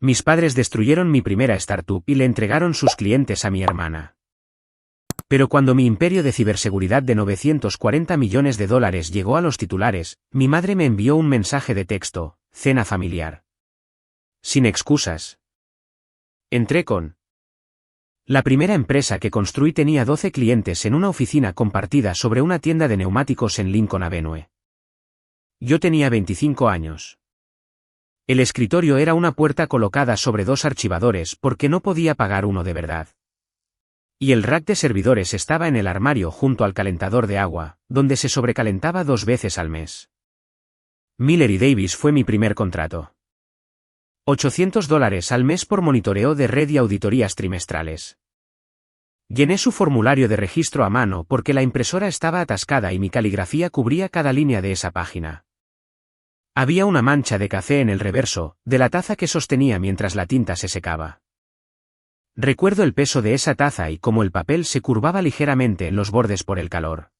Mis padres destruyeron mi primera startup y le entregaron sus clientes a mi hermana. Pero cuando mi imperio de ciberseguridad de $940 millones llegó a los titulares, mi madre me envió un mensaje de texto: cena familiar. Sin excusas. Entré con. La primera empresa que construí tenía 12 clientes en una oficina compartida sobre una tienda de neumáticos en Lincoln Avenue. Yo tenía 25 años. El escritorio era una puerta colocada sobre 2 archivadores porque no podía pagar uno de verdad. Y el rack de servidores estaba en el armario junto al calentador de agua, donde se sobrecalentaba 2 veces al mes. Miller y Davis fue mi primer contrato. $800 al mes por monitoreo de red y auditorías trimestrales. Llené su formulario de registro a mano porque la impresora estaba atascada y mi caligrafía cubría cada línea de esa página. Había una mancha de café en el reverso, de la taza que sostenía mientras la tinta se secaba. Recuerdo el peso de esa taza y cómo el papel se curvaba ligeramente en los bordes por el calor.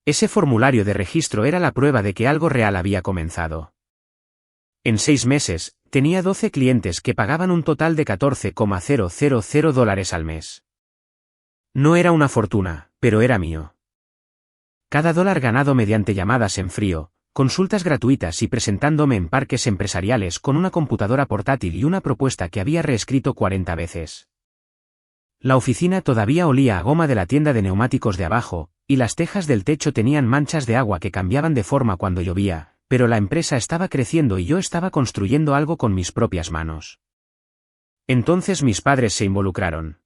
Ese formulario de registro era la prueba de que algo real había comenzado. En 6 meses, tenía 12 clientes que pagaban un total de $14,000 al mes. No era una fortuna, pero era mío. Cada dólar ganado mediante llamadas en frío, consultas gratuitas y presentándome en parques empresariales con una computadora portátil y una propuesta que había reescrito 40 veces. La oficina todavía olía a goma de la tienda de neumáticos de abajo, y las tejas del techo tenían manchas de agua que cambiaban de forma cuando llovía, pero la empresa estaba creciendo y yo estaba construyendo algo con mis propias manos. Entonces mis padres se involucraron.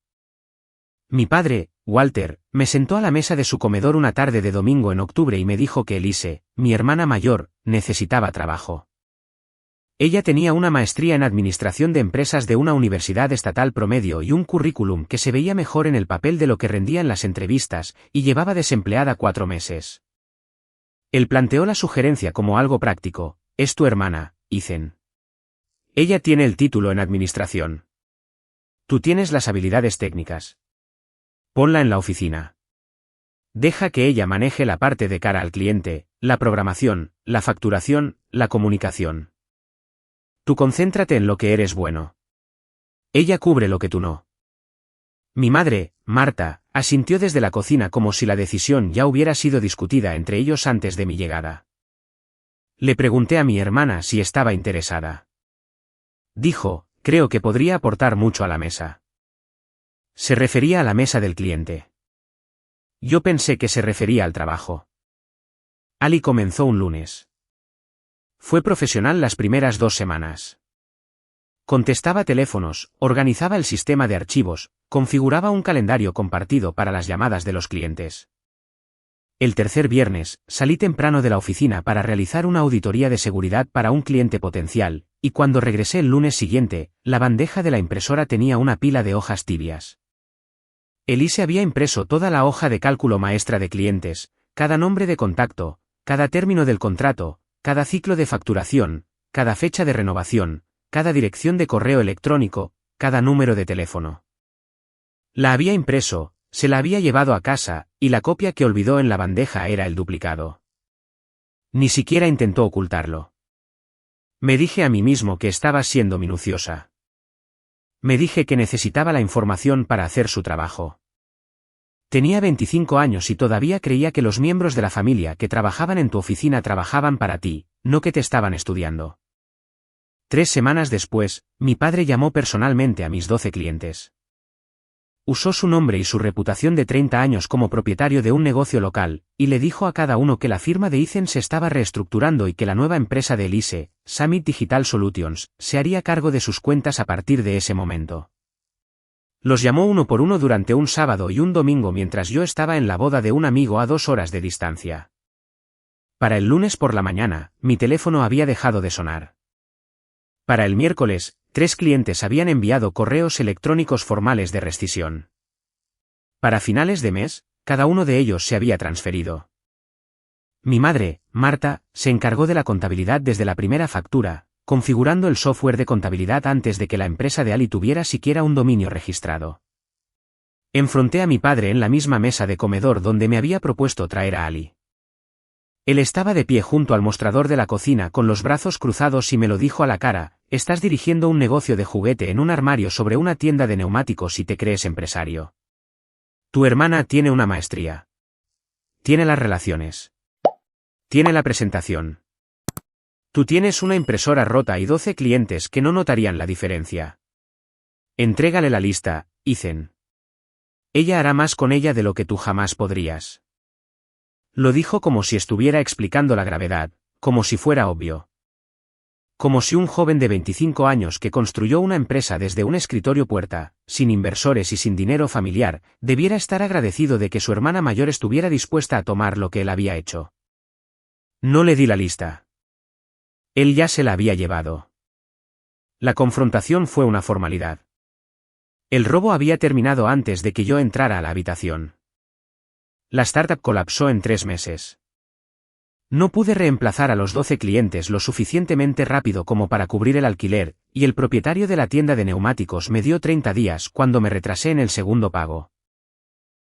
Mi padre, Walter, me sentó a la mesa de su comedor una tarde de domingo en octubre y me dijo que Elise, mi hermana mayor, necesitaba trabajo. Ella tenía una maestría en administración de empresas de una universidad estatal promedio y un currículum que se veía mejor en el papel de lo que rendía en las entrevistas, y llevaba desempleada 4 meses. Él planteó la sugerencia como algo práctico: es tu hermana, Ethan. Ella tiene el título en administración. Tú tienes las habilidades técnicas. Ponla en la oficina. Deja que ella maneje la parte de cara al cliente, la programación, la facturación, la comunicación. Tú concéntrate en lo que eres bueno. Ella cubre lo que tú no. Mi madre, Marta, asintió desde la cocina como si la decisión ya hubiera sido discutida entre ellos antes de mi llegada. Le pregunté a mi hermana si estaba interesada. Dijo: creo que podría aportar mucho a la mesa. Se refería a la mesa del cliente. Yo pensé que se refería al trabajo. Ali comenzó un lunes. Fue profesional las primeras 2 semanas. Contestaba teléfonos, organizaba el sistema de archivos, configuraba un calendario compartido para las llamadas de los clientes. El tercer viernes, salí temprano de la oficina para realizar una auditoría de seguridad para un cliente potencial, y cuando regresé el lunes siguiente, la bandeja de la impresora tenía una pila de hojas tibias. Elise había impreso toda la hoja de cálculo maestra de clientes, cada nombre de contacto, cada término del contrato, cada ciclo de facturación, cada fecha de renovación, cada dirección de correo electrónico, cada número de teléfono. La había impreso, se la había llevado a casa, y la copia que olvidó en la bandeja era el duplicado. Ni siquiera intentó ocultarlo. Me dije a mí mismo que estaba siendo minuciosa. Me dije que necesitaba la información para hacer su trabajo. Tenía 25 años y todavía creía que los miembros de la familia que trabajaban en tu oficina trabajaban para ti, no que te estaban estudiando. 3 semanas después, mi padre llamó personalmente a mis 12 clientes. Usó su nombre y su reputación de 30 años como propietario de un negocio local, y le dijo a cada uno que la firma de Ethan se estaba reestructurando y que la nueva empresa de Elise, Summit Digital Solutions, se haría cargo de sus cuentas a partir de ese momento. Los llamó uno por uno durante un sábado y un domingo mientras yo estaba en la boda de un amigo a 2 horas de distancia. Para el lunes por la mañana, mi teléfono había dejado de sonar. Para el miércoles, 3 clientes habían enviado correos electrónicos formales de rescisión. Para finales de mes, cada uno de ellos se había transferido. Mi madre, Marta, se encargó de la contabilidad desde la primera factura, configurando el software de contabilidad antes de que la empresa de Ali tuviera siquiera un dominio registrado. Enfrenté a mi padre en la misma mesa de comedor donde me había propuesto traer a Ali. Él estaba de pie junto al mostrador de la cocina con los brazos cruzados y me lo dijo a la cara: estás dirigiendo un negocio de juguete en un armario sobre una tienda de neumáticos y te crees empresario. Tu hermana tiene una maestría. Tiene las relaciones. Tiene la presentación. Tú tienes una impresora rota y 12 clientes que no notarían la diferencia. Entrégale la lista, Ethan. Ella hará más con ella de lo que tú jamás podrías. Lo dijo como si estuviera explicando la gravedad, como si fuera obvio. Como si un joven de 25 años que construyó una empresa desde un escritorio puerta, sin inversores y sin dinero familiar, debiera estar agradecido de que su hermana mayor estuviera dispuesta a tomar lo que él había hecho. No le di la lista. Él ya se la había llevado. La confrontación fue una formalidad. El robo había terminado antes de que yo entrara a la habitación. La startup colapsó en 3 meses. No pude reemplazar a los 12 clientes lo suficientemente rápido como para cubrir el alquiler, y el propietario de la tienda de neumáticos me dio 30 días cuando me retrasé en el segundo pago.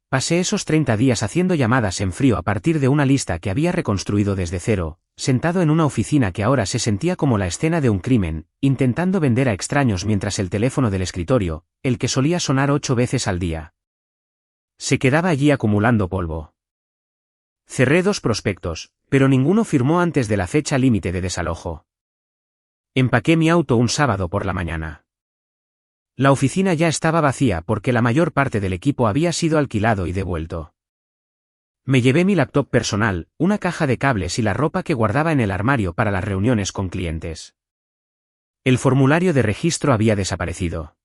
Pasé esos 30 días haciendo llamadas en frío a partir de una lista que había reconstruido desde cero, sentado en una oficina que ahora se sentía como la escena de un crimen, intentando vender a extraños mientras el teléfono del escritorio, el que solía sonar 8 veces al día, se quedaba allí acumulando polvo. Cerré 2 prospectos, pero ninguno firmó antes de la fecha límite de desalojo. Empaqué mi auto un sábado por la mañana. La oficina ya estaba vacía porque la mayor parte del equipo había sido alquilado y devuelto. Me llevé mi laptop personal, una caja de cables y la ropa que guardaba en el armario para las reuniones con clientes. El formulario de registro había desaparecido.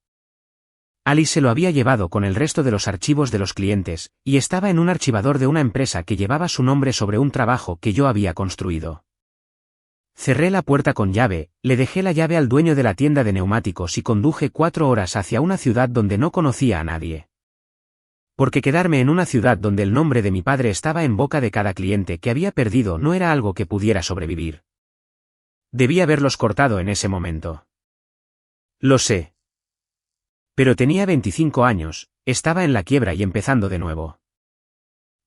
Alice se lo había llevado con el resto de los archivos de los clientes, y estaba en un archivador de una empresa que llevaba su nombre sobre un trabajo que yo había construido. Cerré la puerta con llave, le dejé la llave al dueño de la tienda de neumáticos y conduje 4 horas hacia una ciudad donde no conocía a nadie. Porque quedarme en una ciudad donde el nombre de mi padre estaba en boca de cada cliente que había perdido no era algo que pudiera sobrevivir. Debí haberlos cortado en ese momento. Lo sé. Pero tenía 25 años, estaba en la quiebra y empezando de nuevo.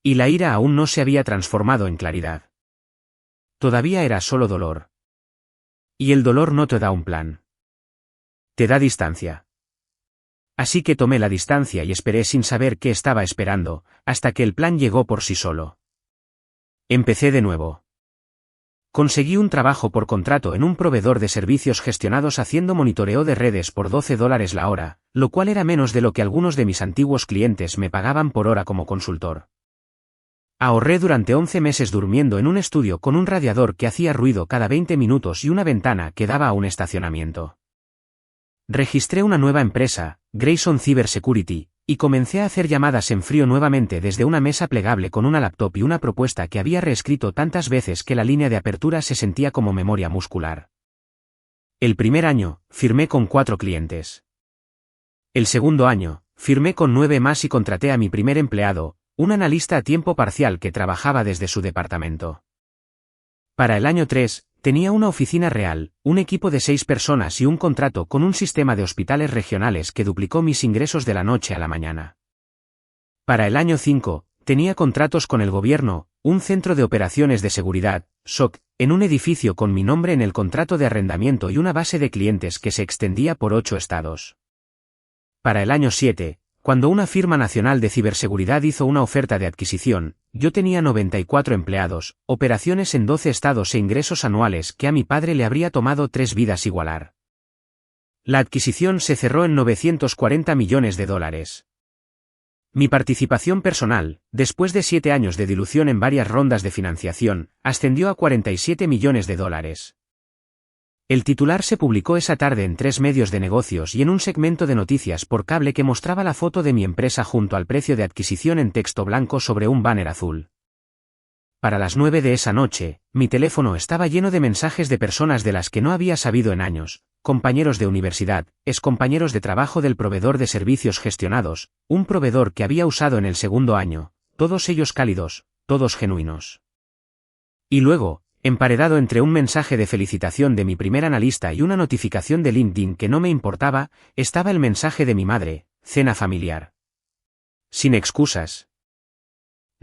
Y la ira aún no se había transformado en claridad. Todavía era solo dolor. Y el dolor no te da un plan. Te da distancia. Así que tomé la distancia y esperé sin saber qué estaba esperando, hasta que el plan llegó por sí solo. Empecé de nuevo. Conseguí un trabajo por contrato en un proveedor de servicios gestionados haciendo monitoreo de redes por $12 la hora, lo cual era menos de lo que algunos de mis antiguos clientes me pagaban por hora como consultor. Ahorré durante 11 meses durmiendo en un estudio con un radiador que hacía ruido cada 20 minutos y una ventana que daba a un estacionamiento. Registré una nueva empresa, Grayson Cybersecurity, y comencé a hacer llamadas en frío nuevamente desde una mesa plegable con una laptop y una propuesta que había reescrito tantas veces que la línea de apertura se sentía como memoria muscular. El primer año, firmé con 4 clientes. El segundo año, firmé con 9 más y contraté a mi primer empleado, un analista a tiempo parcial que trabajaba desde su departamento. Para el año 3, tenía una oficina real, un equipo de 6 personas y un contrato con un sistema de hospitales regionales que duplicó mis ingresos de la noche a la mañana. Para el año 5, tenía contratos con el gobierno, un centro de operaciones de seguridad, SOC, en un edificio con mi nombre en el contrato de arrendamiento y una base de clientes que se extendía por 8 estados. Para el año 7, cuando una firma nacional de ciberseguridad hizo una oferta de adquisición, yo tenía 94 empleados, operaciones en 12 estados e ingresos anuales que a mi padre le habría tomado 3 vidas igualar. La adquisición se cerró en $940 millones. Mi participación personal, después de 7 años de dilución en varias rondas de financiación, ascendió a $47 millones. El titular se publicó esa tarde en 3 medios de negocios y en un segmento de noticias por cable que mostraba la foto de mi empresa junto al precio de adquisición en texto blanco sobre un banner azul. Para las 9 de esa noche, mi teléfono estaba lleno de mensajes de personas de las que no había sabido en años, compañeros de universidad, excompañeros de trabajo del proveedor de servicios gestionados, un proveedor que había usado en el segundo año, todos ellos cálidos, todos genuinos. Y luego, emparedado entre un mensaje de felicitación de mi primer analista y una notificación de LinkedIn que no me importaba, estaba el mensaje de mi madre: cena familiar. Sin excusas.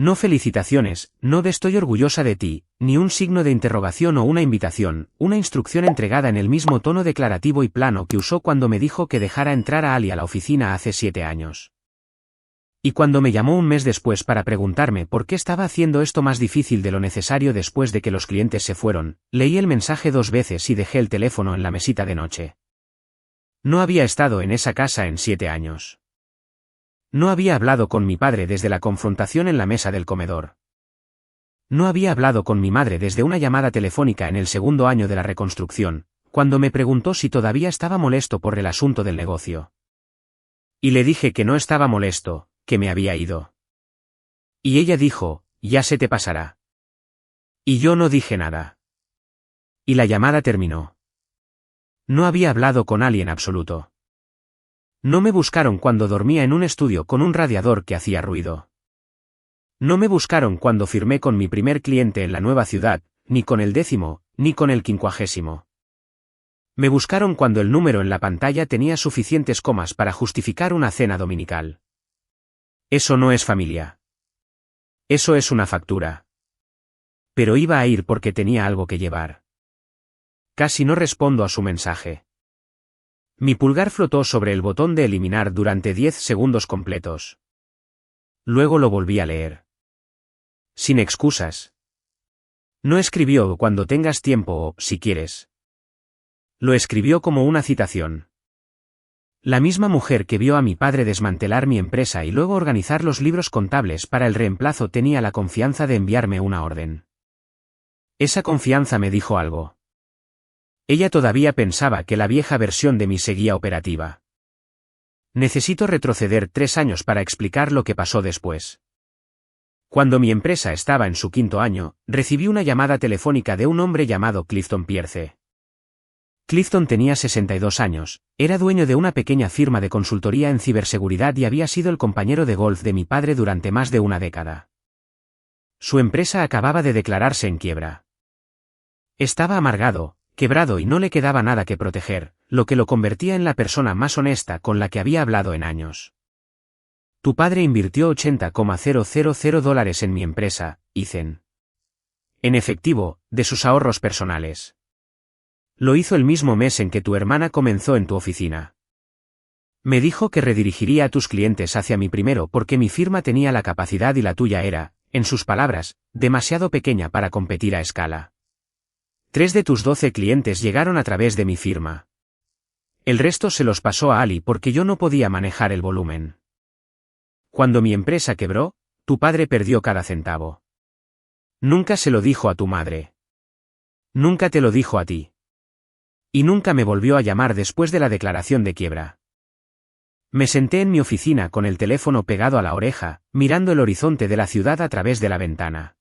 No felicitaciones, no de estoy orgullosa de ti, ni un signo de interrogación o una invitación, una instrucción entregada en el mismo tono declarativo y plano que usó cuando me dijo que dejara entrar a Ali a la oficina hace 7 años. Y cuando me llamó un mes después para preguntarme por qué estaba haciendo esto más difícil de lo necesario después de que los clientes se fueron, leí el mensaje 2 veces y dejé el teléfono en la mesita de noche. No había estado en esa casa en 7 años. No había hablado con mi padre desde la confrontación en la mesa del comedor. No había hablado con mi madre desde una llamada telefónica en el 2º año de la reconstrucción, cuando me preguntó si todavía estaba molesto por el asunto del negocio. Y le dije que no estaba molesto, que me había ido. Y ella dijo, ya se te pasará. Y yo no dije nada. Y la llamada terminó. No había hablado con Ali en absoluto. No me buscaron cuando dormía en un estudio con un radiador que hacía ruido. No me buscaron cuando firmé con mi primer cliente en la nueva ciudad, ni con el 10º, ni con el 50º. Me buscaron cuando el número en la pantalla tenía suficientes comas para justificar una cena dominical. Eso no es familia. Eso es una factura. Pero iba a ir porque tenía algo que llevar. Casi no respondo a su mensaje. Mi pulgar flotó sobre el botón de eliminar durante 10 segundos completos. Luego lo volví a leer. Sin excusas. No escribió cuando tengas tiempo o, si quieres. Lo escribió como una citación. La misma mujer que vio a mi padre desmantelar mi empresa y luego organizar los libros contables para el reemplazo tenía la confianza de enviarme una orden. Esa confianza me dijo algo. Ella todavía pensaba que la vieja versión de mí seguía operativa. Necesito retroceder 3 años para explicar lo que pasó después. Cuando mi empresa estaba en su 5º año, recibí una llamada telefónica de un hombre llamado Clifton Pierce. Clifton tenía 62 años, era dueño de una pequeña firma de consultoría en ciberseguridad y había sido el compañero de golf de mi padre durante más de una década. Su empresa acababa de declararse en quiebra. Estaba amargado, quebrado y no le quedaba nada que proteger, lo que lo convertía en la persona más honesta con la que había hablado en años. Tu padre invirtió $80,000 en mi empresa, Ethan. En efectivo, de sus ahorros personales. Lo hizo el mismo mes en que tu hermana comenzó en tu oficina. Me dijo que redirigiría a tus clientes hacia mí primero porque mi firma tenía la capacidad y la tuya era, en sus palabras, demasiado pequeña para competir a escala. 3 de tus 12 clientes llegaron a través de mi firma. El resto se los pasó a Ali porque yo no podía manejar el volumen. Cuando mi empresa quebró, tu padre perdió cada centavo. Nunca se lo dijo a tu madre. Nunca te lo dijo a ti. Y nunca me volvió a llamar después de la declaración de quiebra. Me senté en mi oficina con el teléfono pegado a la oreja, mirando el horizonte de la ciudad a través de la ventana.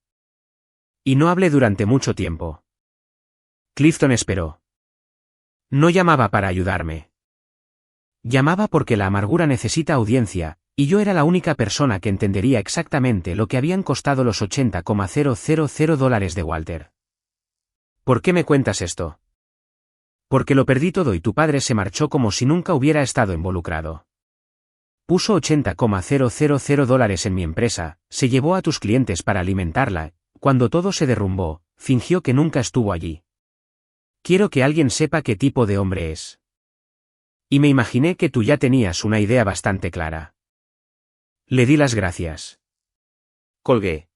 Y no hablé durante mucho tiempo. Clifton esperó. No llamaba para ayudarme. Llamaba porque la amargura necesita audiencia, y yo era la única persona que entendería exactamente lo que habían costado los $80,000 de Walter. ¿Por qué me cuentas esto? Porque lo perdí todo y tu padre se marchó como si nunca hubiera estado involucrado. Puso $80,000 en mi empresa, se llevó a tus clientes para alimentarla, cuando todo se derrumbó, fingió que nunca estuvo allí. Quiero que alguien sepa qué tipo de hombre es. Y me imaginé que tú ya tenías una idea bastante clara. Le di las gracias. Colgué.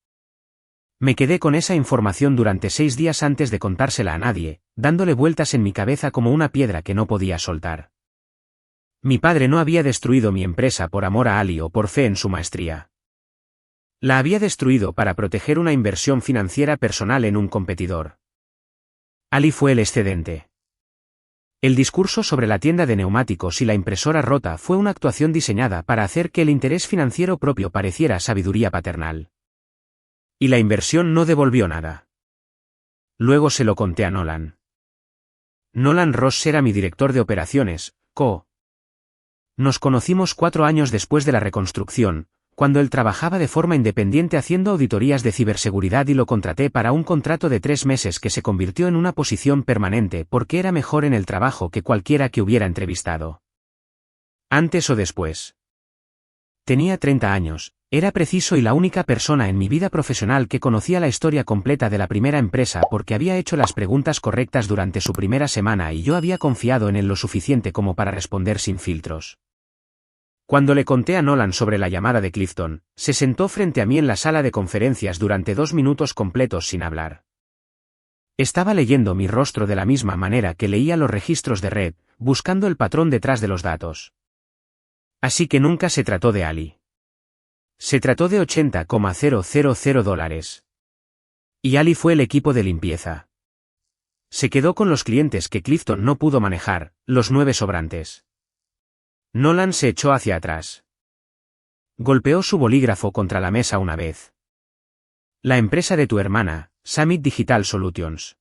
Me quedé con esa información durante 6 días antes de contársela a nadie, dándole vueltas en mi cabeza como una piedra que no podía soltar. Mi padre no había destruido mi empresa por amor a Ali o por fe en su maestría. La había destruido para proteger una inversión financiera personal en un competidor. Ali fue el excedente. El discurso sobre la tienda de neumáticos y la impresora rota fue una actuación diseñada para hacer que el interés financiero propio pareciera sabiduría paternal. Y la inversión no devolvió nada. Luego se lo conté a Nolan. Nolan Ross era mi director de operaciones, Co. Nos conocimos 4 años después de la reconstrucción, cuando él trabajaba de forma independiente haciendo auditorías de ciberseguridad y lo contraté para un contrato de 3 meses que se convirtió en una posición permanente porque era mejor en el trabajo que cualquiera que hubiera entrevistado. Antes o después. Tenía 30 años, Era preciso y la única persona en mi vida profesional que conocía la historia completa de la primera empresa porque había hecho las preguntas correctas durante su primera semana y yo había confiado en él lo suficiente como para responder sin filtros. Cuando le conté a Nolan sobre la llamada de Clifton, se sentó frente a mí en la sala de conferencias durante 2 minutos completos sin hablar. Estaba leyendo mi rostro de la misma manera que leía los registros de red, buscando el patrón detrás de los datos. Así que nunca se trató de Ali. Se trató de $80,000. Y Ali fue el equipo de limpieza. Se quedó con los clientes que Clifton no pudo manejar, los 9 sobrantes. Nolan se echó hacia atrás. Golpeó su bolígrafo contra la mesa una vez. La empresa de tu hermana, Summit Digital Solutions.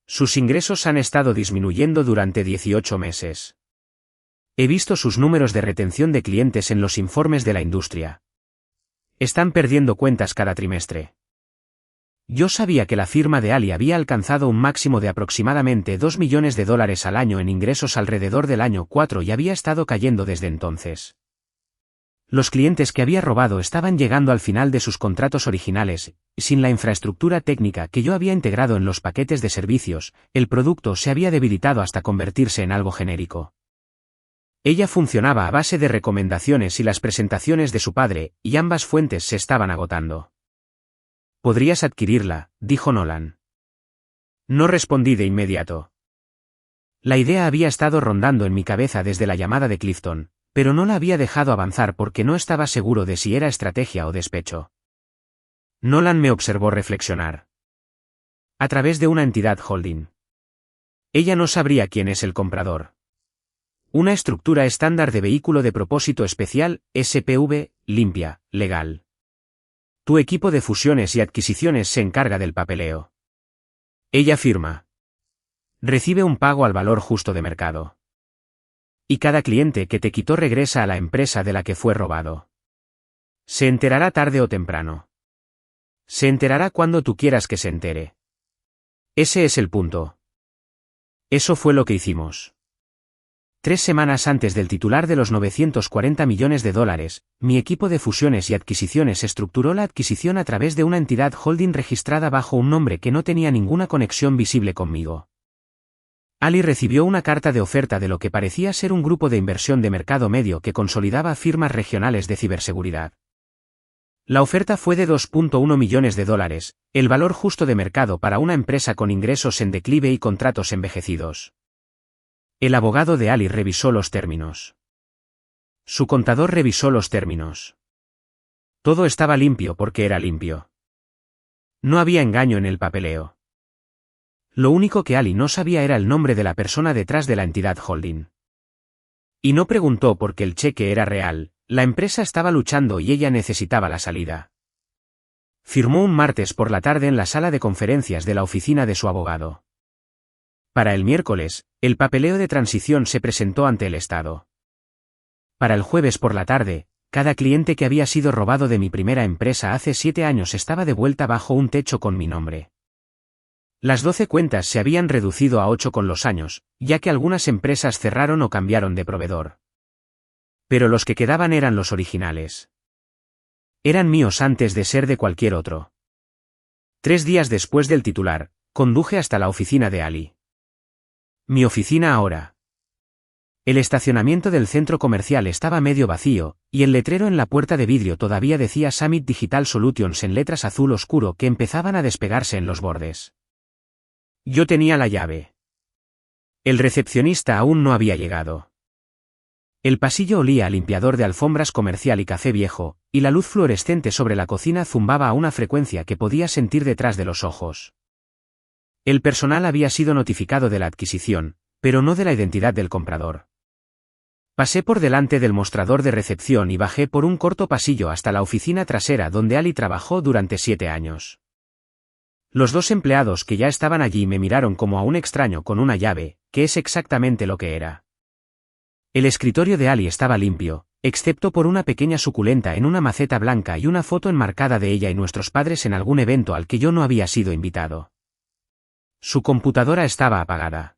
Sus ingresos han estado disminuyendo durante 18 meses. He visto sus números de retención de clientes en los informes de la industria. Están perdiendo cuentas cada trimestre. Yo sabía que la firma de Ali había alcanzado un máximo de aproximadamente $2 millones al año en ingresos alrededor del año 4 y había estado cayendo desde entonces. Los clientes que había robado estaban llegando al final de sus contratos originales, y sin la infraestructura técnica que yo había integrado en los paquetes de servicios, el producto se había debilitado hasta convertirse en algo genérico. Ella funcionaba a base de recomendaciones y las presentaciones de su padre, y ambas fuentes se estaban agotando. Podrías adquirirla, dijo Nolan. No respondí de inmediato. La idea había estado rondando en mi cabeza desde la llamada de Clifton, pero no la había dejado avanzar porque no estaba seguro de si era estrategia o despecho. Nolan me observó reflexionar. A través de una entidad holding. Ella no sabría quién es el comprador. Una estructura estándar de vehículo de propósito especial, SPV, limpia, legal. Tu equipo de fusiones y adquisiciones se encarga del papeleo. Ella firma. Recibe un pago al valor justo de mercado. Y cada cliente que te quitó regresa a la empresa de la que fue robado. Se enterará tarde o temprano. Se enterará cuando tú quieras que se entere. Ese es el punto. Eso fue lo que hicimos. 3 semanas antes del titular de los $940 millones, mi equipo de fusiones y adquisiciones estructuró la adquisición a través de una entidad holding registrada bajo un nombre que no tenía ninguna conexión visible conmigo. Ali recibió una carta de oferta de lo que parecía ser un grupo de inversión de mercado medio que consolidaba firmas regionales de ciberseguridad. La oferta fue de $2.1 millones, el valor justo de mercado para una empresa con ingresos en declive y contratos envejecidos. El abogado de Ali revisó los términos. Su contador revisó los términos. Todo estaba limpio porque era limpio. No había engaño en el papeleo. Lo único que Ali no sabía era el nombre de la persona detrás de la entidad holding. Y no preguntó por qué el cheque era real, la empresa estaba luchando y ella necesitaba la salida. Firmó un martes por la tarde en la sala de conferencias de la oficina de su abogado. Para el miércoles, el papeleo de transición se presentó ante el Estado. Para el jueves por la tarde, cada cliente que había sido robado de mi primera empresa hace 7 años estaba de vuelta bajo un techo con mi nombre. Las 12 cuentas se habían reducido a 8 con los años, ya que algunas empresas cerraron o cambiaron de proveedor. Pero los que quedaban eran los originales. Eran míos antes de ser de cualquier otro. 3 días después del titular, conduje hasta la oficina de Ali. Mi oficina ahora. El estacionamiento del centro comercial estaba medio vacío, y el letrero en la puerta de vidrio todavía decía Summit Digital Solutions en letras azul oscuro que empezaban a despegarse en los bordes. Yo tenía la llave. El recepcionista aún no había llegado. El pasillo olía a limpiador de alfombras comercial y café viejo, y la luz fluorescente sobre la cocina zumbaba a una frecuencia que podía sentir detrás de los ojos. El personal había sido notificado de la adquisición, pero no de la identidad del comprador. Pasé por delante del mostrador de recepción y bajé por un corto pasillo hasta la oficina trasera donde Ali trabajó durante 7 años. Los 2 empleados que ya estaban allí me miraron como a un extraño con una llave, que es exactamente lo que era. El escritorio de Ali estaba limpio, excepto por una pequeña suculenta en una maceta blanca y una foto enmarcada de ella y nuestros padres en algún evento al que yo no había sido invitado. Su computadora estaba apagada.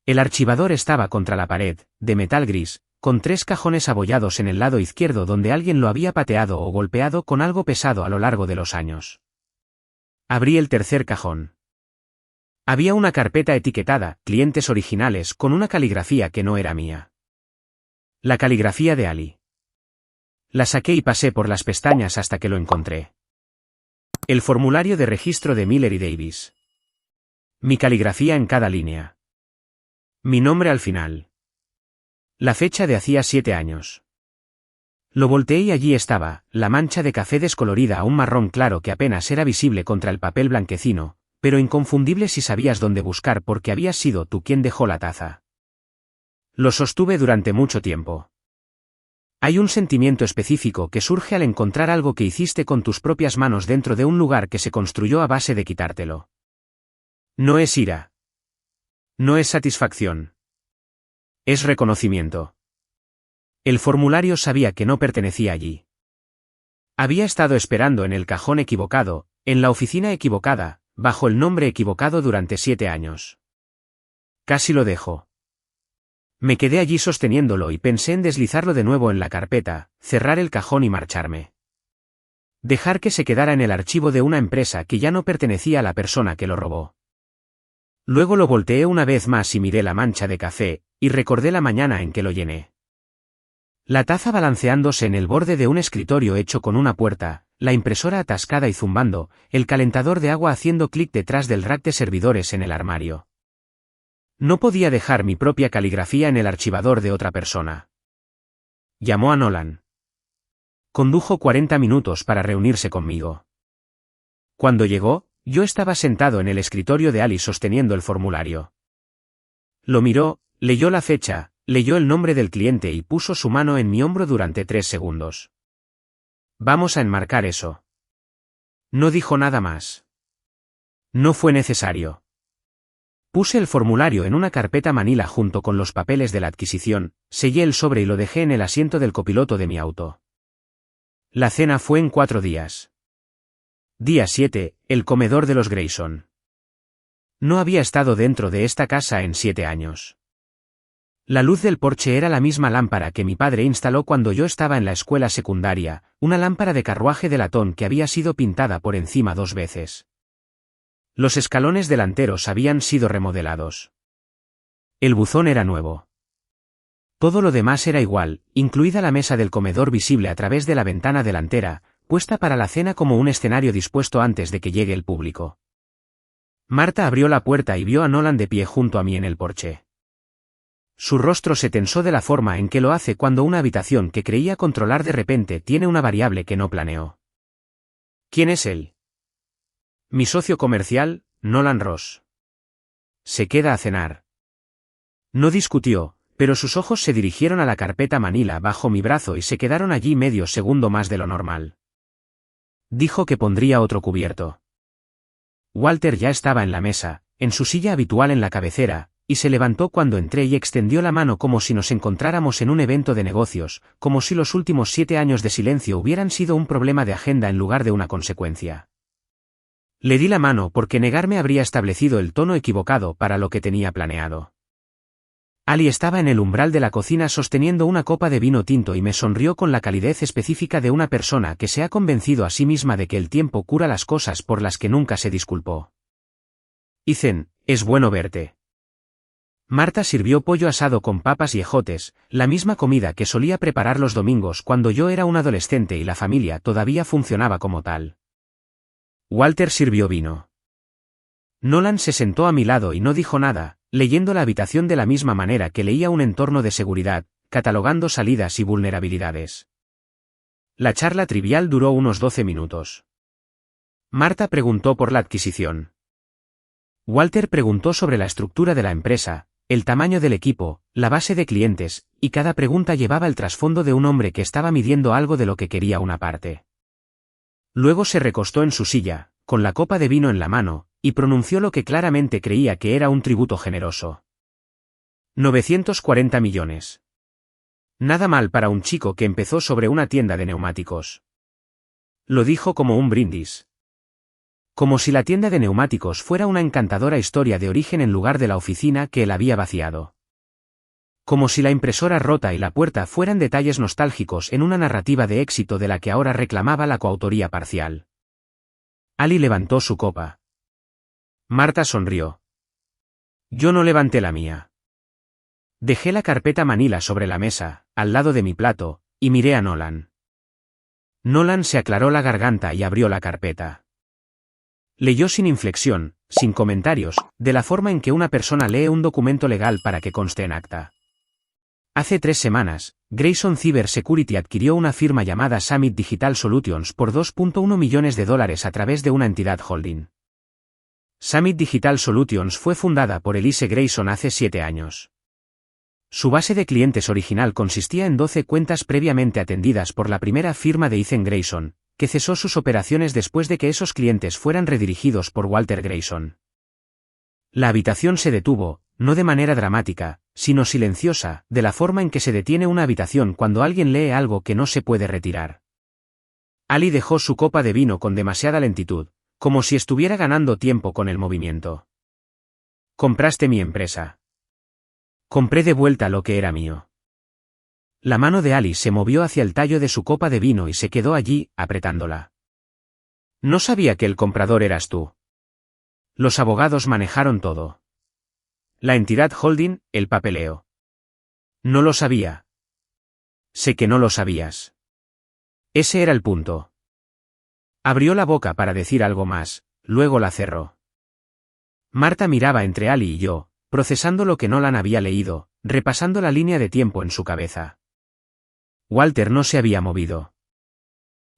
El archivador estaba contra la pared, de metal gris, con 3 cajones abollados en el lado izquierdo donde alguien lo había pateado o golpeado con algo pesado a lo largo de los años. Abrí el tercer cajón. Había una carpeta etiquetada, clientes originales, con una caligrafía que no era mía. La caligrafía de Ali. La saqué y pasé por las pestañas hasta que lo encontré. El formulario de registro de Miller y Davis. Mi caligrafía en cada línea. Mi nombre al final. La fecha de hacía 7 años. Lo volteé y allí estaba, la mancha de café descolorida a un marrón claro que apenas era visible contra el papel blanquecino, pero inconfundible si sabías dónde buscar porque habías sido tú quien dejó la taza. Lo sostuve durante mucho tiempo. Hay un sentimiento específico que surge al encontrar algo que hiciste con tus propias manos dentro de un lugar que se construyó a base de quitártelo. No es ira. No es satisfacción. Es reconocimiento. El formulario sabía que no pertenecía allí. Había estado esperando en el cajón equivocado, en la oficina equivocada, bajo el nombre equivocado durante 7 años. Casi lo dejo. Me quedé allí sosteniéndolo y pensé en deslizarlo de nuevo en la carpeta, cerrar el cajón y marcharme. Dejar que se quedara en el archivo de una empresa que ya no pertenecía a la persona que lo robó. Luego lo volteé una vez más y miré la mancha de café, y recordé la mañana en que lo llené. La taza balanceándose en el borde de un escritorio hecho con una puerta, la impresora atascada y zumbando, el calentador de agua haciendo clic detrás del rack de servidores en el armario. No podía dejar mi propia caligrafía en el archivador de otra persona. Llamó a Nolan. Condujo 40 minutos para reunirse conmigo. Cuando llegó, yo estaba sentado en el escritorio de Ali sosteniendo el formulario. Lo miró, leyó la fecha, leyó el nombre del cliente y puso su mano en mi hombro durante 3 segundos. Vamos a enmarcar eso. No dijo nada más. No fue necesario. Puse el formulario en una carpeta manila junto con los papeles de la adquisición, sellé el sobre y lo dejé en el asiento del copiloto de mi auto. La cena fue en 4 días. Día 7, el comedor de los Grayson. No había estado dentro de esta casa en 7 años. La luz del porche era la misma lámpara que mi padre instaló cuando yo estaba en la escuela secundaria, una lámpara de carruaje de latón que había sido pintada por encima 2 veces. Los escalones delanteros habían sido remodelados. El buzón era nuevo. Todo lo demás era igual, incluida la mesa del comedor visible a través de la ventana delantera, puesta para la cena como un escenario dispuesto antes de que llegue el público. Marta abrió la puerta y vio a Nolan de pie junto a mí en el porche. Su rostro se tensó de la forma en que lo hace cuando una habitación que creía controlar de repente tiene una variable que no planeó. ¿Quién es él? Mi socio comercial, Nolan Ross. Se queda a cenar. No discutió, pero sus ojos se dirigieron a la carpeta manila bajo mi brazo y se quedaron allí medio segundo más de lo normal. Dijo que pondría otro cubierto. Walter ya estaba en la mesa, en su silla habitual en la cabecera, y se levantó cuando entré y extendió la mano como si nos encontráramos en un evento de negocios, como si los últimos 7 años de silencio hubieran sido un problema de agenda en lugar de una consecuencia. Le di la mano porque negarme habría establecido el tono equivocado para lo que tenía planeado. Ali estaba en el umbral de la cocina sosteniendo una copa de vino tinto y me sonrió con la calidez específica de una persona que se ha convencido a sí misma de que el tiempo cura las cosas por las que nunca se disculpó. Ethan, es bueno verte. Marta sirvió pollo asado con papas y ejotes, la misma comida que solía preparar los domingos cuando yo era un adolescente y la familia todavía funcionaba como tal. Walter sirvió vino. Nolan se sentó a mi lado y no dijo nada, leyendo la habitación de la misma manera que leía un entorno de seguridad, catalogando salidas y vulnerabilidades. La charla trivial duró unos 12 minutos. Marta preguntó por la adquisición. Walter preguntó sobre la estructura de la empresa, el tamaño del equipo, la base de clientes, y cada pregunta llevaba el trasfondo de un hombre que estaba midiendo algo de lo que quería una parte. Luego se recostó en su silla, con la copa de vino en la mano, y pronunció lo que claramente creía que era un tributo generoso. 940 millones. Nada mal para un chico que empezó sobre una tienda de neumáticos. Lo dijo como un brindis. Como si la tienda de neumáticos fuera una encantadora historia de origen en lugar de la oficina que él había vaciado. Como si la impresora rota y la puerta fueran detalles nostálgicos en una narrativa de éxito de la que ahora reclamaba la coautoría parcial. Ali levantó su copa. Marta sonrió. Yo no levanté la mía. Dejé la carpeta Manila sobre la mesa, al lado de mi plato, y miré a Nolan. Nolan se aclaró la garganta y abrió la carpeta. Leyó sin inflexión, sin comentarios, de la forma en que una persona lee un documento legal para que conste en acta. Hace 3 semanas, Grayson Cyber Security adquirió una firma llamada Summit Digital Solutions por $2.1 millones a través de una entidad holding. Summit Digital Solutions fue fundada por Elise Grayson hace 7 años. Su base de clientes original consistía en 12 cuentas previamente atendidas por la primera firma de Ethan Grayson, que cesó sus operaciones después de que esos clientes fueran redirigidos por Walter Grayson. La habitación se detuvo, no de manera dramática, sino silenciosa, de la forma en que se detiene una habitación cuando alguien lee algo que no se puede retirar. Ali dejó su copa de vino con demasiada lentitud, como si estuviera ganando tiempo con el movimiento. Compraste mi empresa. Compré de vuelta lo que era mío. La mano de Ali se movió hacia el tallo de su copa de vino y se quedó allí, apretándola. No sabía que el comprador eras tú. Los abogados manejaron todo. La entidad holding, el papeleo. No lo sabía. Sé que no lo sabías. Ese era el punto. Abrió la boca para decir algo más, luego la cerró. Marta miraba entre Ali y yo, procesando lo que Nolan había leído, repasando la línea de tiempo en su cabeza. Walter no se había movido.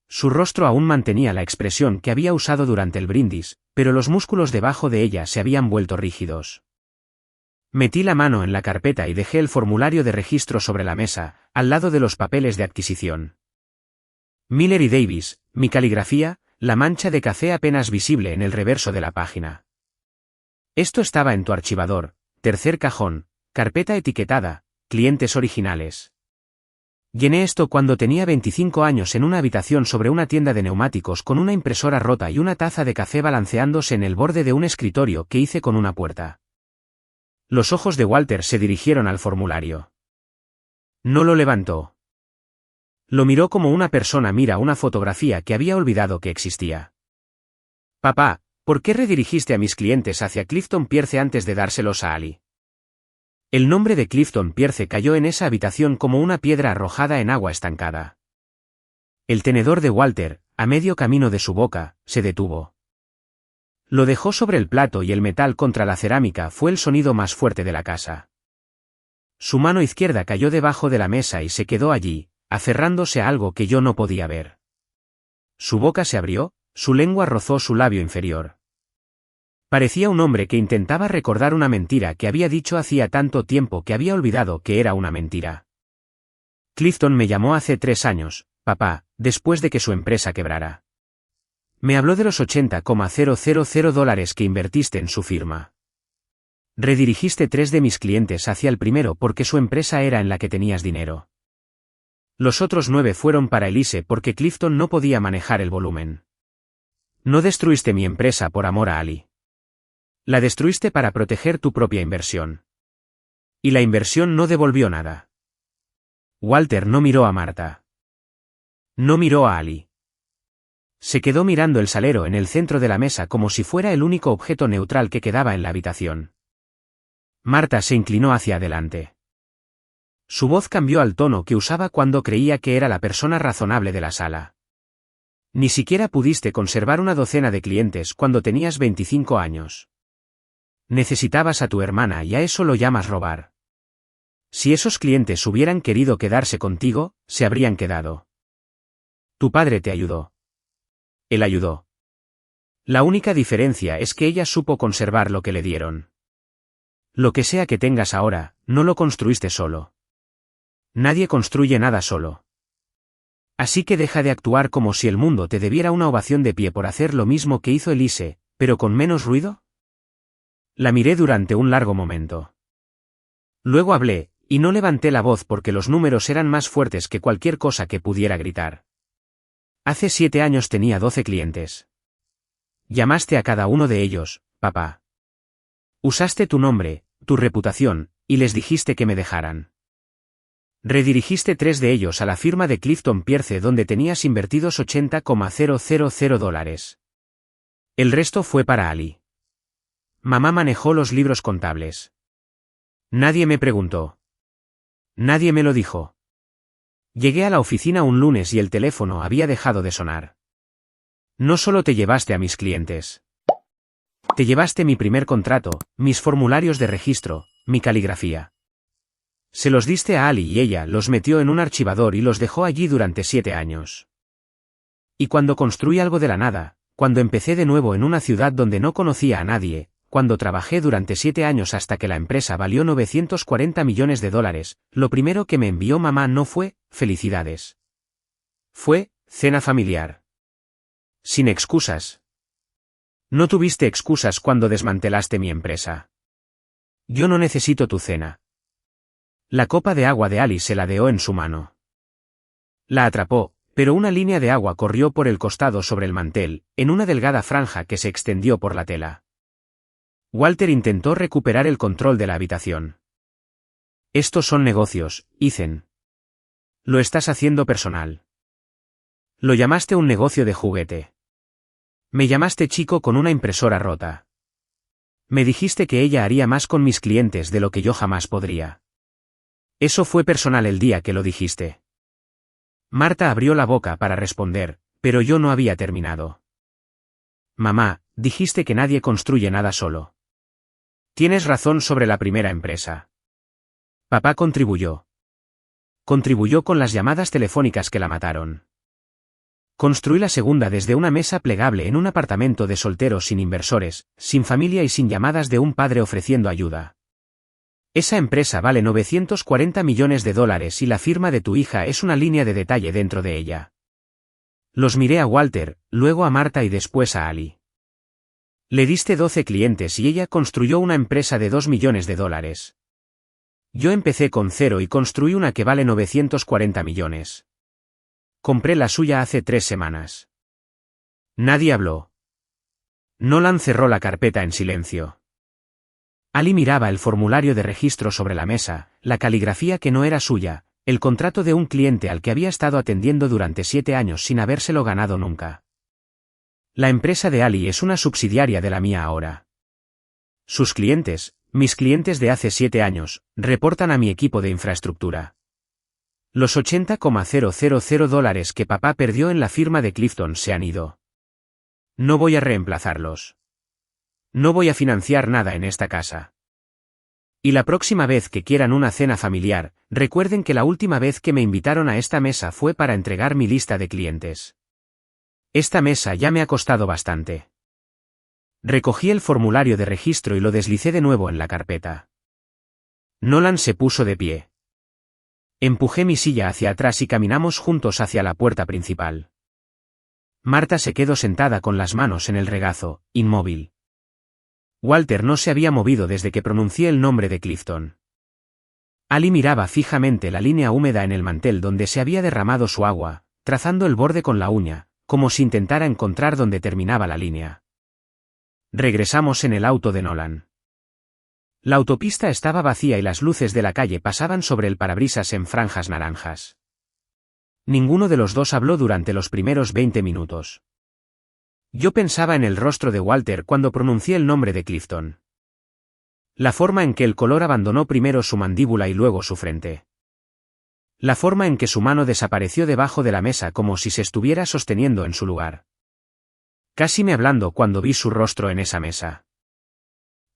Su rostro aún mantenía la expresión que había usado durante el brindis, pero los músculos debajo de ella se habían vuelto rígidos. Metí la mano en la carpeta y dejé el formulario de registro sobre la mesa, al lado de los papeles de adquisición. Miller y Davis, mi caligrafía, la mancha de café apenas visible en el reverso de la página. Esto estaba en tu archivador, tercer cajón, carpeta etiquetada, clientes originales. Llené esto cuando tenía 25 años en una habitación sobre una tienda de neumáticos con una impresora rota y una taza de café balanceándose en el borde de un escritorio que hice con una puerta. Los ojos de Walter se dirigieron al formulario. No lo levantó. Lo miró como una persona mira una fotografía que había olvidado que existía. Papá, ¿por qué redirigiste a mis clientes hacia Clifton Pierce antes de dárselos a Ali? El nombre de Clifton Pierce cayó en esa habitación como una piedra arrojada en agua estancada. El tenedor de Walter, a medio camino de su boca, se detuvo. Lo dejó sobre el plato y el metal contra la cerámica fue el sonido más fuerte de la casa. Su mano izquierda cayó debajo de la mesa y se quedó allí, aferrándose a algo que yo no podía ver. Su boca se abrió, su lengua rozó su labio inferior. Parecía un hombre que intentaba recordar una mentira que había dicho hacía tanto tiempo que había olvidado que era una mentira. Clifton me llamó hace 3 años, papá, después de que su empresa quebrara. Me habló de los $80,000 que invertiste en su firma. Redirigiste 3 de mis clientes hacia el primero porque su empresa era en la que tenías dinero. Los otros 9 fueron para Elise porque Clifton no podía manejar el volumen. No destruiste mi empresa por amor a Ali. La destruiste para proteger tu propia inversión. Y la inversión no devolvió nada. Walter no miró a Marta. No miró a Ali. Se quedó mirando el salero en el centro de la mesa como si fuera el único objeto neutral que quedaba en la habitación. Marta se inclinó hacia adelante. Su voz cambió al tono que usaba cuando creía que era la persona razonable de la sala. Ni siquiera pudiste conservar una docena de clientes cuando tenías 25 años. Necesitabas a tu hermana y a eso lo llamas robar. Si esos clientes hubieran querido quedarse contigo, se habrían quedado. Tu padre te ayudó. Él ayudó. La única diferencia es que ella supo conservar lo que le dieron. Lo que sea que tengas ahora, no lo construiste solo. Nadie construye nada solo. Así que deja de actuar como si el mundo te debiera una ovación de pie por hacer lo mismo que hizo Elise, pero con menos ruido. La miré durante un largo momento. Luego hablé, y no levanté la voz porque los números eran más fuertes que cualquier cosa que pudiera gritar. Hace 7 años tenía 12 clientes. Llamaste a cada uno de ellos, papá. Usaste tu nombre, tu reputación, y les dijiste que me dejaran. Redirigiste 3 de ellos a la firma de Clifton Pierce donde tenías invertidos $80,000. El resto fue para Ali. Mamá manejó los libros contables. Nadie me preguntó. Nadie me lo dijo. Llegué a la oficina un lunes y el teléfono había dejado de sonar. No solo te llevaste a mis clientes. Te llevaste mi primer contrato, mis formularios de registro, mi caligrafía. Se los diste a Ali y ella los metió en un archivador y los dejó allí durante 7 años. Y cuando construí algo de la nada, cuando empecé de nuevo en una ciudad donde no conocía a nadie, cuando trabajé durante 7 años hasta que la empresa valió $940 millones, lo primero que me envió mamá no fue felicidades. Fue cena familiar. Sin excusas. No tuviste excusas cuando desmantelaste mi empresa. Yo no necesito tu cena. La copa de agua de Ali se ladeó en su mano. La atrapó, pero una línea de agua corrió por el costado sobre el mantel, en una delgada franja que se extendió por la tela. Walter intentó recuperar el control de la habitación. Estos son negocios, Ethan. Lo estás haciendo personal. Lo llamaste un negocio de juguete. Me llamaste chico con una impresora rota. Me dijiste que ella haría más con mis clientes de lo que yo jamás podría. Eso fue personal el día que lo dijiste. Marta abrió la boca para responder, pero yo no había terminado. Mamá, dijiste que nadie construye nada solo. Tienes razón sobre la primera empresa. Papá contribuyó. Contribuyó con las llamadas telefónicas que la mataron. Construí la segunda desde una mesa plegable en un apartamento de solteros sin inversores, sin familia y sin llamadas de un padre ofreciendo ayuda. Esa empresa vale $940 millones y la firma de tu hija es una línea de detalle dentro de ella. Los miré a Walter, luego a Marta y después a Ali. Le diste 12 clientes y ella construyó una empresa de $2 millones. Yo empecé con 0 y construí una que vale 940 millones. Compré la suya hace 3 semanas. Nadie habló. Nolan cerró la carpeta en silencio. Ali miraba el formulario de registro sobre la mesa, la caligrafía que no era suya, el contrato de un cliente al que había estado atendiendo durante 7 años sin habérselo ganado nunca. La empresa de Ali es una subsidiaria de la mía ahora. Sus clientes, mis clientes de hace 7 años, reportan a mi equipo de infraestructura. Los $80,000 que papá perdió en la firma de Clifton se han ido. No voy a reemplazarlos. No voy a financiar nada en esta casa. Y la próxima vez que quieran una cena familiar, recuerden que la última vez que me invitaron a esta mesa fue para entregar mi lista de clientes. Esta mesa ya me ha costado bastante. Recogí el formulario de registro y lo deslicé de nuevo en la carpeta. Nolan se puso de pie. Empujé mi silla hacia atrás y caminamos juntos hacia la puerta principal. Marta se quedó sentada con las manos en el regazo, inmóvil. Walter no se había movido desde que pronuncié el nombre de Clifton. Ali miraba fijamente la línea húmeda en el mantel donde se había derramado su agua, trazando el borde con la uña, como si intentara encontrar dónde terminaba la línea. Regresamos en el auto de Nolan. La autopista estaba vacía y las luces de la calle pasaban sobre el parabrisas en franjas naranjas. Ninguno de los dos habló durante los primeros 20 minutos. Yo pensaba en el rostro de Walter cuando pronuncié el nombre de Clifton. La forma en que el color abandonó primero su mandíbula y luego su frente. La forma en que su mano desapareció debajo de la mesa como si se estuviera sosteniendo en su lugar. Casi me hablando cuando vi su rostro en esa mesa.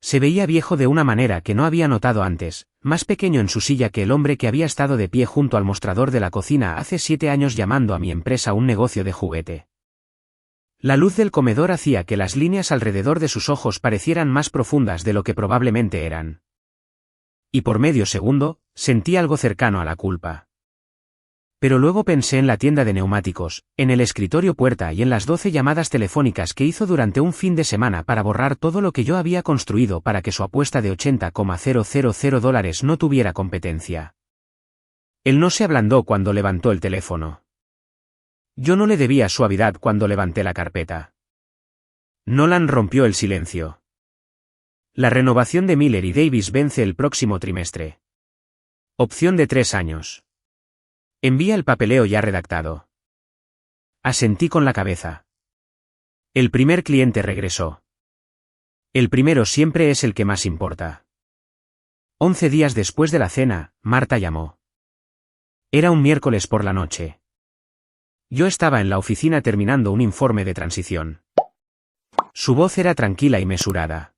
Se veía viejo de una manera que no había notado antes, más pequeño en su silla que el hombre que había estado de pie junto al mostrador de la cocina hace 7 años llamando a mi empresa un negocio de juguete. La luz del comedor hacía que las líneas alrededor de sus ojos parecieran más profundas de lo que probablemente eran. Y por medio segundo, sentí algo cercano a la culpa. Pero luego pensé en la tienda de neumáticos, en el escritorio puerta y en las 12 llamadas telefónicas que hizo durante un fin de semana para borrar todo lo que yo había construido para que su apuesta de $80,000 no tuviera competencia. Él no se ablandó cuando levantó el teléfono. Yo no le debía suavidad cuando levanté la carpeta. Nolan rompió el silencio. La renovación de Miller y Davis vence el próximo trimestre. Opción de 3 años. Envía el papeleo ya redactado. Asentí con la cabeza. El primer cliente regresó. El primero siempre es el que más importa. 11 días después de la cena, Marta llamó. Era un miércoles por la noche. Yo estaba en la oficina terminando un informe de transición. Su voz era tranquila y mesurada.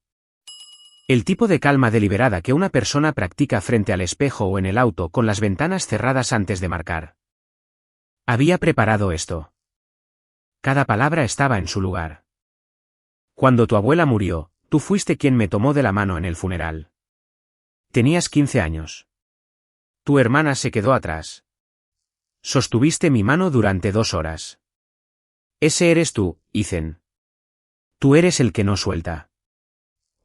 El tipo de calma deliberada que una persona practica frente al espejo o en el auto con las ventanas cerradas antes de marcar. Había preparado esto. Cada palabra estaba en su lugar. Cuando tu abuela murió, tú fuiste quien me tomó de la mano en el funeral. Tenías 15 años. Tu hermana se quedó atrás. Sostuviste mi mano durante 2 horas. Ese eres tú, Ethan. Tú eres el que no suelta.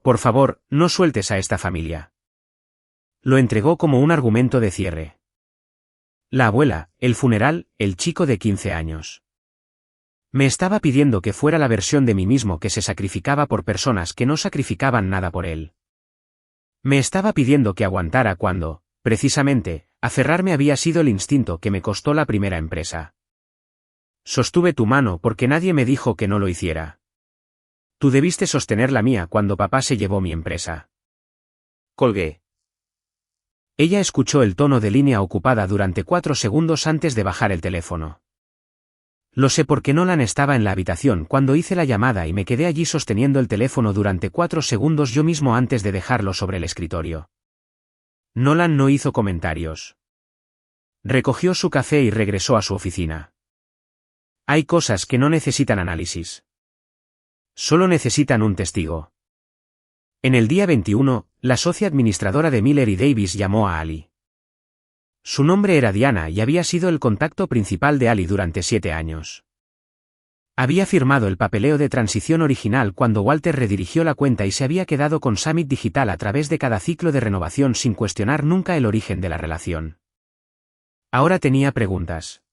Por favor, no sueltes a esta familia. Lo entregó como un argumento de cierre. La abuela, el funeral, el chico de 15 años. Me estaba pidiendo que fuera la versión de mí mismo que se sacrificaba por personas que no sacrificaban nada por él. Me estaba pidiendo que aguantara cuando, precisamente, aferrarme había sido el instinto que me costó la primera empresa. Sostuve tu mano porque nadie me dijo que no lo hiciera. Tú debiste sostener la mía cuando papá se llevó mi empresa. Colgué. Ella escuchó el tono de línea ocupada durante 4 segundos antes de bajar el teléfono. Lo sé porque Nolan estaba en la habitación cuando hice la llamada y me quedé allí sosteniendo el teléfono durante 4 segundos yo mismo antes de dejarlo sobre el escritorio. Nolan no hizo comentarios. Recogió su café y regresó a su oficina. Hay cosas que no necesitan análisis. Solo necesitan un testigo. En el día 21, la socia administradora de Miller y Davis llamó a Ali. Su nombre era Diana y había sido el contacto principal de Ali durante 7 años. Había firmado el papeleo de transición original cuando Walter redirigió la cuenta y se había quedado con Summit Digital a través de cada ciclo de renovación sin cuestionar nunca el origen de la relación. Ahora tenía preguntas.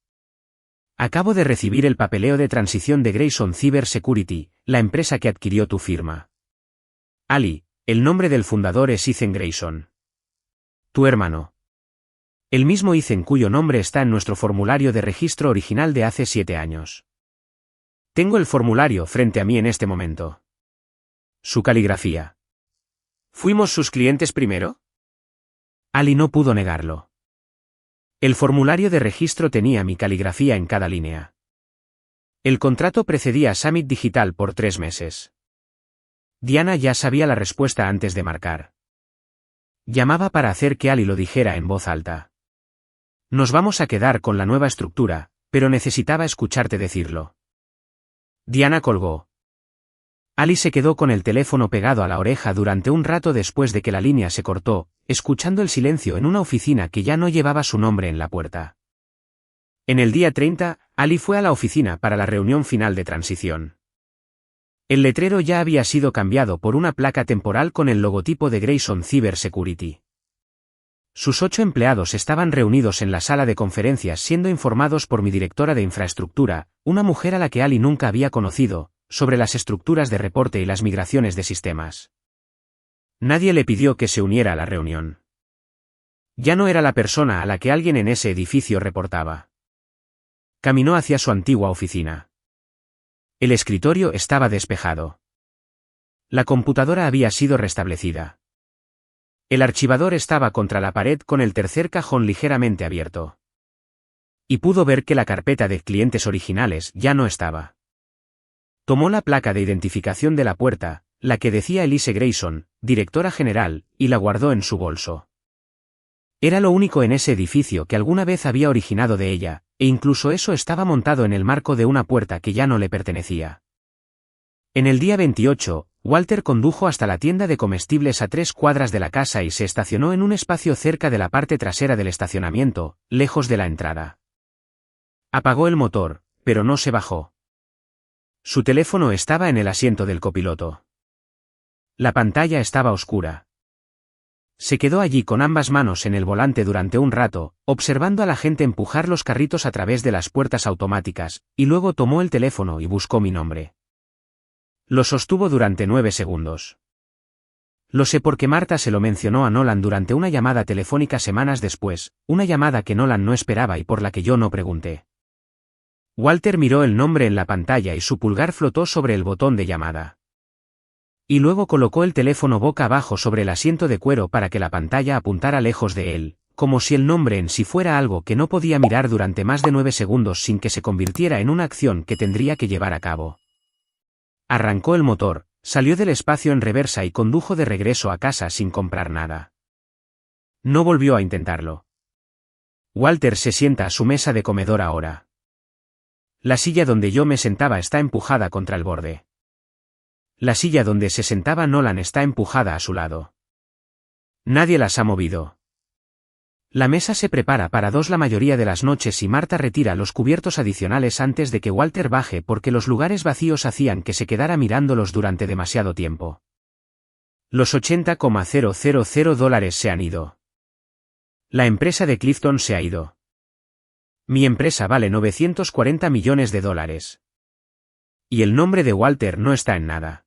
Acabo de recibir el papeleo de transición de Grayson Cyber Security, la empresa que adquirió tu firma. Ali, el nombre del fundador es Ethan Grayson. Tu hermano. El mismo Ethan cuyo nombre está en nuestro formulario de registro original de hace 7 años. Tengo el formulario frente a mí en este momento. Su caligrafía. ¿Fuimos sus clientes primero? Ali no pudo negarlo. El formulario de registro tenía mi caligrafía en cada línea. El contrato precedía a Summit Digital por 3 meses. Diana ya sabía la respuesta antes de marcar. Llamaba para hacer que Ali lo dijera en voz alta. Nos vamos a quedar con la nueva estructura, pero necesitaba escucharte decirlo. Diana colgó. Ali se quedó con el teléfono pegado a la oreja durante un rato después de que la línea se cortó, escuchando el silencio en una oficina que ya no llevaba su nombre en la puerta. En el día 30, Ali fue a la oficina para la reunión final de transición. El letrero ya había sido cambiado por una placa temporal con el logotipo de Grayson Cyber Security. Sus 8 empleados estaban reunidos en la sala de conferencias siendo informados por mi directora de infraestructura, una mujer a la que Ali nunca había conocido, sobre las estructuras de reporte y las migraciones de sistemas. Nadie le pidió que se uniera a la reunión. Ya no era la persona a la que alguien en ese edificio reportaba. Caminó hacia su antigua oficina. El escritorio estaba despejado. La computadora había sido restablecida. El archivador estaba contra la pared con el tercer cajón ligeramente abierto. Y pudo ver que la carpeta de clientes originales ya no estaba. Tomó la placa de identificación de la puerta, la que decía Elise Grayson, directora general, y la guardó en su bolso. Era lo único en ese edificio que alguna vez había originado de ella, e incluso eso estaba montado en el marco de una puerta que ya no le pertenecía. En el día 28, Walter condujo hasta la tienda de comestibles a 3 cuadras de la casa y se estacionó en un espacio cerca de la parte trasera del estacionamiento, lejos de la entrada. Apagó el motor, pero no se bajó. Su teléfono estaba en el asiento del copiloto. La pantalla estaba oscura. Se quedó allí con ambas manos en el volante durante un rato, observando a la gente empujar los carritos a través de las puertas automáticas, y luego tomó el teléfono y buscó mi nombre. Lo sostuvo durante 9 segundos. Lo sé porque Marta se lo mencionó a Nolan durante una llamada telefónica semanas después, una llamada que Nolan no esperaba y por la que yo no pregunté. Walter miró el nombre en la pantalla y su pulgar flotó sobre el botón de llamada. Y luego colocó el teléfono boca abajo sobre el asiento de cuero para que la pantalla apuntara lejos de él, como si el nombre en sí fuera algo que no podía mirar durante más de 9 segundos sin que se convirtiera en una acción que tendría que llevar a cabo. Arrancó el motor, salió del espacio en reversa y condujo de regreso a casa sin comprar nada. No volvió a intentarlo. Walter se sienta a su mesa de comedor ahora. La silla donde yo me sentaba está empujada contra el borde. La silla donde se sentaba Nolan está empujada a su lado. Nadie las ha movido. La mesa se prepara para 2 la mayoría de las noches y Marta retira los cubiertos adicionales antes de que Walter baje porque los lugares vacíos hacían que se quedara mirándolos durante demasiado tiempo. Los $80,000 se han ido. La empresa de Clifton se ha ido. Mi empresa vale $940 millones. Y el nombre de Walter no está en nada.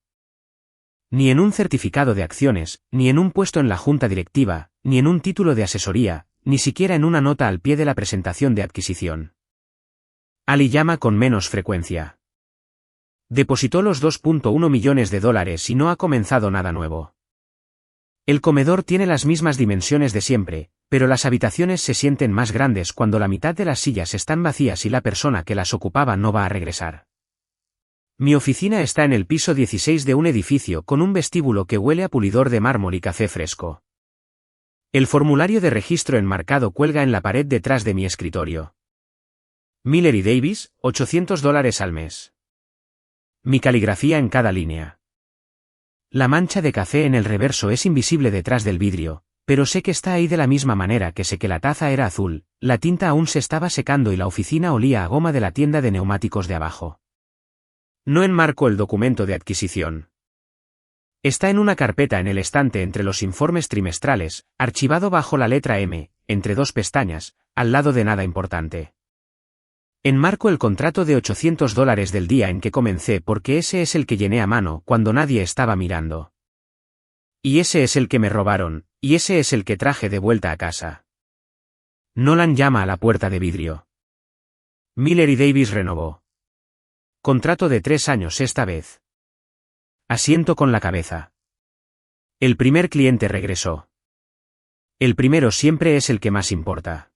Ni en un certificado de acciones, ni en un puesto en la junta directiva, ni en un título de asesoría, ni siquiera en una nota al pie de la presentación de adquisición. Ali llama con menos frecuencia. Depositó los $2.1 millones y no ha comenzado nada nuevo. El comedor tiene las mismas dimensiones de siempre, pero las habitaciones se sienten más grandes cuando la mitad de las sillas están vacías y la persona que las ocupaba no va a regresar. Mi oficina está en el piso 16 de un edificio con un vestíbulo que huele a pulidor de mármol y café fresco. El formulario de registro enmarcado cuelga en la pared detrás de mi escritorio. Miller y Davis, $800 al mes. Mi caligrafía en cada línea. La mancha de café en el reverso es invisible detrás del vidrio, pero sé que está ahí de la misma manera que sé que la taza era azul, la tinta aún se estaba secando y la oficina olía a goma de la tienda de neumáticos de abajo. No enmarco el documento de adquisición. Está en una carpeta en el estante entre los informes trimestrales, archivado bajo la letra M, entre 2 pestañas, al lado de nada importante. Enmarco el contrato de $800 del día en que comencé porque ese es el que llené a mano cuando nadie estaba mirando. Y ese es el que me robaron, y ese es el que traje de vuelta a casa. Nolan llama a la puerta de vidrio. Miller y Davis renovó. Contrato de 3 años esta vez. Asiento con la cabeza. El primer cliente regresó. El primero siempre es el que más importa.